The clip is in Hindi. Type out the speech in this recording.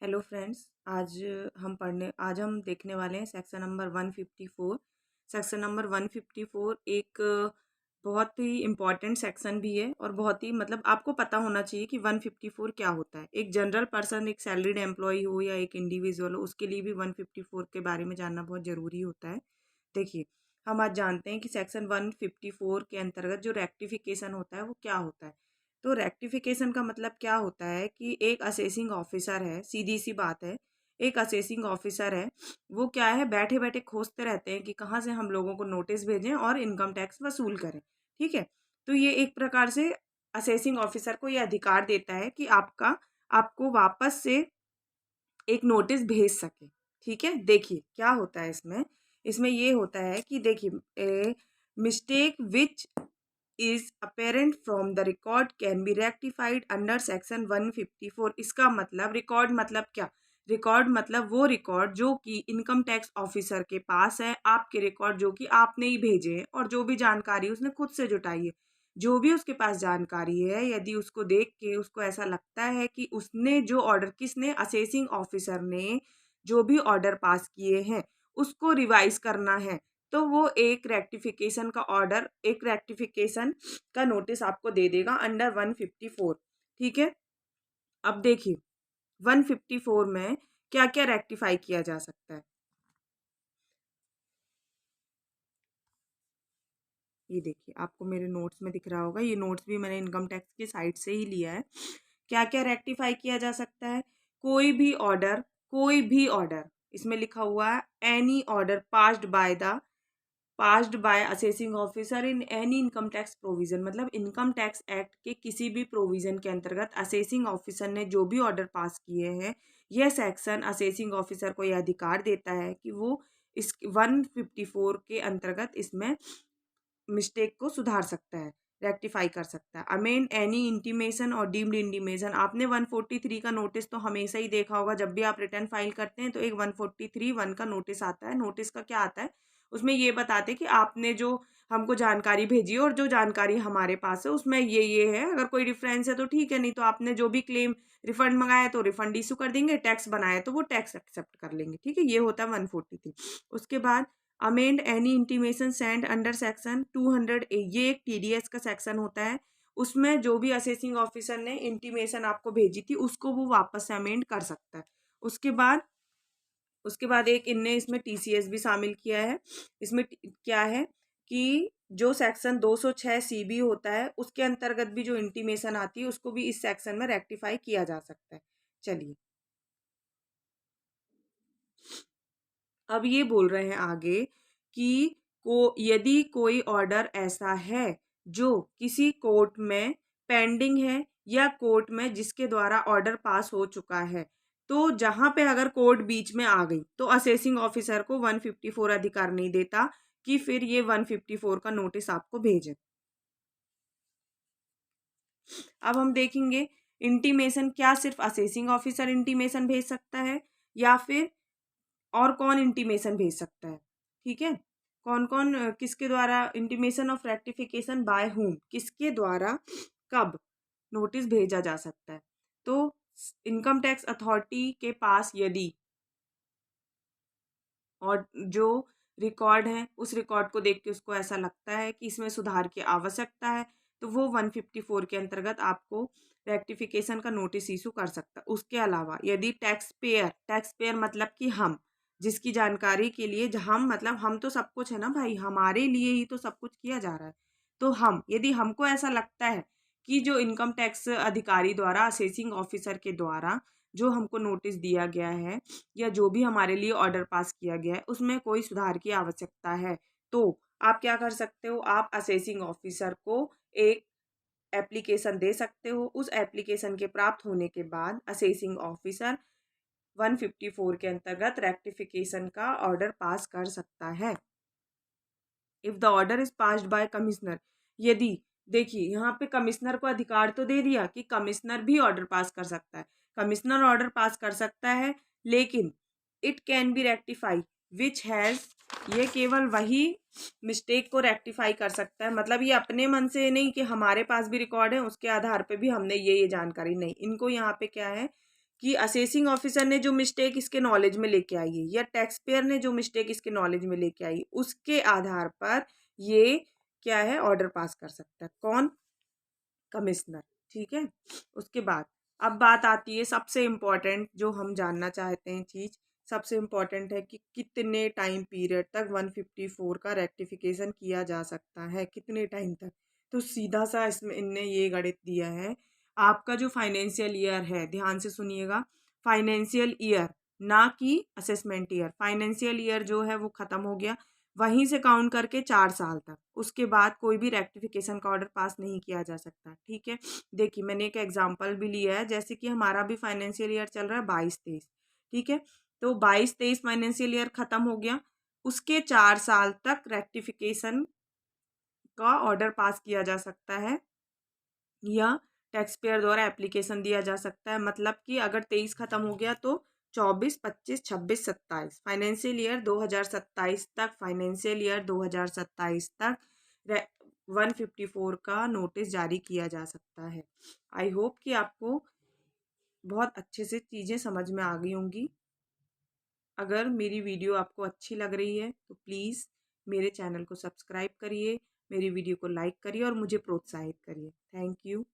Hello friends. आज हम देखने वाले हैं सेक्शन नंबर 154। सेक्शन नंबर 154 एक बहुत ही इम्पॉर्टेंट सेक्शन भी है और बहुत ही मतलब आपको पता होना चाहिए कि 154 क्या होता है। एक जनरल पर्सन, एक सैलरीड एम्प्लॉय हो या एक इंडिविजुअल हो, उसके लिए भी 154 के बारे में जानना बहुत ज़रूरी होता है। देखिए, हम आज जानते हैं कि सेक्शन 154 के अंतर्गत जो रेक्टिफिकेशन होता है वो क्या होता है। तो रेक्टिफिकेशन का मतलब क्या होता है कि एक असेसिंग ऑफिसर है, सीधी सी बात है, एक असेसिंग ऑफिसर है, वो क्या है, बैठे बैठे खोजते रहते हैं कि कहाँ से हम लोगों को नोटिस भेजें और इनकम टैक्स वसूल करें। ठीक है। तो ये एक प्रकार से असेसिंग ऑफिसर को ये अधिकार देता है कि आपको वापस से एक नोटिस भेज सके। ठीक है। देखिए क्या होता है इसमें। इसमें ये होता है कि देखिए, mistake which is apparent from the record can be rectified under section 154। इसका मतलब रिकॉर्ड मतलब क्या? रिकॉर्ड मतलब वो रिकॉर्ड जो कि इनकम टैक्स ऑफिसर के पास है, आपके रिकॉर्ड जो कि आपने ही भेजे हैं और जो भी जानकारी उसने खुद से जुटाई है, जो भी उसके पास जानकारी है, यदि उसको देख के उसको ऐसा लगता है कि उसने जो ऑर्डर, किसने, असेसिंग ऑफिसर ने जो भी ऑर्डर पास किए हैं उसको रिवाइज करना है, तो वो एक रेक्टिफिकेशन का ऑर्डर, एक रेक्टिफिकेशन का नोटिस आपको दे देगा अंडर 154। ठीक है। अब देखिए 154 में क्या क्या रेक्टिफाई किया जा सकता है। ये देखिए, आपको मेरे नोट्स में दिख रहा होगा, ये नोट्स भी मैंने इनकम टैक्स की साइट से ही लिया है। क्या क्या रेक्टिफाई किया जा सकता है? कोई भी ऑर्डर, इसमें लिखा हुआ है any order passed by assessing officer in any income tax provision, मतलब इनकम टैक्स एक्ट के किसी भी प्रोविजन के अंतर्गत असेसिंग ऑफिसर ने जो भी ऑर्डर पास किए हैं, यह सेक्शन असेसिंग ऑफिसर को यह अधिकार देता है कि वो इस 154 के अंतर्गत इसमें मिस्टेक को सुधार सकता है, रेक्टिफाई कर सकता है। अमेंड एनी इंटीमेशन और डीम्ड इंटीमेशन, आपने 143 का नोटिस तो हमेशा ही देखा होगा, जब भी आप रिटर्न फाइल करते हैं तो एक 143(1) का नोटिस आता है। नोटिस का क्या आता है, उसमें ये बताते हैं कि आपने जो हमको जानकारी भेजी है और जो जानकारी हमारे पास है उसमें ये है, अगर कोई डिफरेंस है तो ठीक है, नहीं तो आपने जो भी क्लेम रिफंड मंगाया तो रिफंड इशू कर देंगे, टैक्स बनाया तो वो टैक्स एक्सेप्ट कर लेंगे। ठीक है, ये होता है 143। उसके बाद amend any intimation send under section 200, ये एक टीडीएस का सेक्शन होता है। उसमें जो भी असेसिंग ऑफिसर ने इंटीमेशन आपको भेजी थी उसको वो वापस से अमेंड कर सकता है। उसके बाद एक इनने इसमें टीसीएस भी शामिल किया है। इसमें क्या है कि जो सेक्शन 206 सीबी होता है उसके अंतर्गत भी जो इंटीमेशन आती है उसको भी इस सेक्शन में रेक्टिफाई किया जा सकता है। चलिए, अब ये बोल रहे हैं आगे कि यदि कोई ऑर्डर ऐसा है जो किसी कोर्ट में पेंडिंग है या कोर्ट में जिसके द्वारा ऑर्डर पास हो चुका है, तो जहां पे अगर कोर्ट बीच में आ गई तो असेसिंग ऑफिसर को 154 अधिकार नहीं देता कि फिर ये 154 का नोटिस आपको भेजे। अब हम देखेंगे इंटीमेशन, क्या सिर्फ असेसिंग ऑफिसर इंटीमेशन भेज सकता है या फिर और कौन इंटीमेशन भेज सकता है। ठीक है, कौन कौन, किसके द्वारा intimation of rectification by whom, किसके द्वारा कब नोटिस भेजा जा सकता है। तो इनकम टैक्स अथॉरिटी के पास यदि और जो रिकॉर्ड है उस रिकॉर्ड को देख के उसको ऐसा लगता है कि इसमें सुधार की आवश्यकता है, तो वो 154 के अंतर्गत आपको रेक्टिफिकेशन का नोटिस इशू कर सकता है। उसके अलावा यदि टैक्स पेयर मतलब कि हम, जिसकी जानकारी के लिए, हम मतलब हम तो सब कुछ है ना भाई, हमारे लिए ही तो सब कुछ किया जा रहा है। तो हम, यदि हमको ऐसा लगता है कि जो इनकम टैक्स अधिकारी द्वारा, असेसिंग ऑफिसर के द्वारा जो हमको नोटिस दिया गया है या जो भी हमारे लिए ऑर्डर पास किया गया है उसमें कोई सुधार की आवश्यकता है, तो आप क्या कर सकते हो, आप असेसिंग ऑफिसर को एक एप्लीकेशन दे सकते हो। उस एप्लीकेशन के प्राप्त होने के बाद असेसिंग ऑफिसर 154 के अंतर्गत रेक्टिफिकेशन का ऑर्डर पास कर सकता है। If the order is passed by commissioner, यदि, देखिए यहाँ पे कमिश्नर को अधिकार तो दे दिया कि कमिश्नर भी ऑर्डर पास कर सकता है, कमिश्नर ऑर्डर पास कर सकता है, लेकिन it can be rectify which has, ये केवल वही मिस्टेक को रेक्टिफाई कर सकता है, मतलब ये अपने मन से नहीं कि हमारे पास भी रिकॉर्ड है उसके आधार पे भी हमने ये जानकारी, नहीं, इनको यहाँ पे क्या है कि असेसिंग ऑफिसर ने जो मिस्टेक इसके नॉलेज में लेके आई है या टैक्स पेयर ने जो मिस्टेक इसके नॉलेज में लेके आई, उसके आधार पर ये क्या है, ऑर्डर पास कर सकता है। कौन? कमिश्नर। ठीक है। उसके बाद अब बात आती है सबसे इम्पोर्टेंट, जो हम जानना चाहते हैं चीज, सबसे इम्पोर्टेंट है कि कितने टाइम पीरियड तक 154 का रेक्टिफिकेशन किया जा सकता है, कितने टाइम तक। तो सीधा सा इसमें इनने ये गणित दिया है। आपका जो फाइनेंशियल ईयर है, ध्यान से सुनिएगा, फाइनेंशियल ईयर, ना कि असेसमेंट ईयर। फाइनेंशियल ईयर जो है वो खत्म हो गया, वहीं से काउंट करके 4 साल तक, उसके बाद कोई भी रेक्टिफिकेशन का ऑर्डर पास नहीं किया जा सकता। ठीक है। देखिए मैंने एक एग्जांपल भी लिया है, जैसे कि हमारा भी फाइनेंशियल ईयर चल रहा है 22-23। ठीक है। तो 22-23 फाइनेंशियल ईयर खत्म हो गया, उसके 4 साल तक रेक्टिफिकेशन का ऑर्डर पास किया जा सकता है या टैक्स पेयर द्वारा एप्लीकेशन दिया जा सकता है। मतलब कि अगर 23 खत्म हो गया तो 24, 25, 26, 27 फाइनेंशियल ईयर 2027 तक, फाइनेंशियल ईयर 2027 तक 154 का नोटिस जारी किया जा सकता है। आई होप कि आपको बहुत अच्छे से चीज़ें समझ में आ गई होंगी। अगर मेरी वीडियो आपको अच्छी लग रही है तो प्लीज़ मेरे चैनल को सब्सक्राइब करिए, मेरी वीडियो को लाइक करिए और मुझे प्रोत्साहित करिए। Thank you.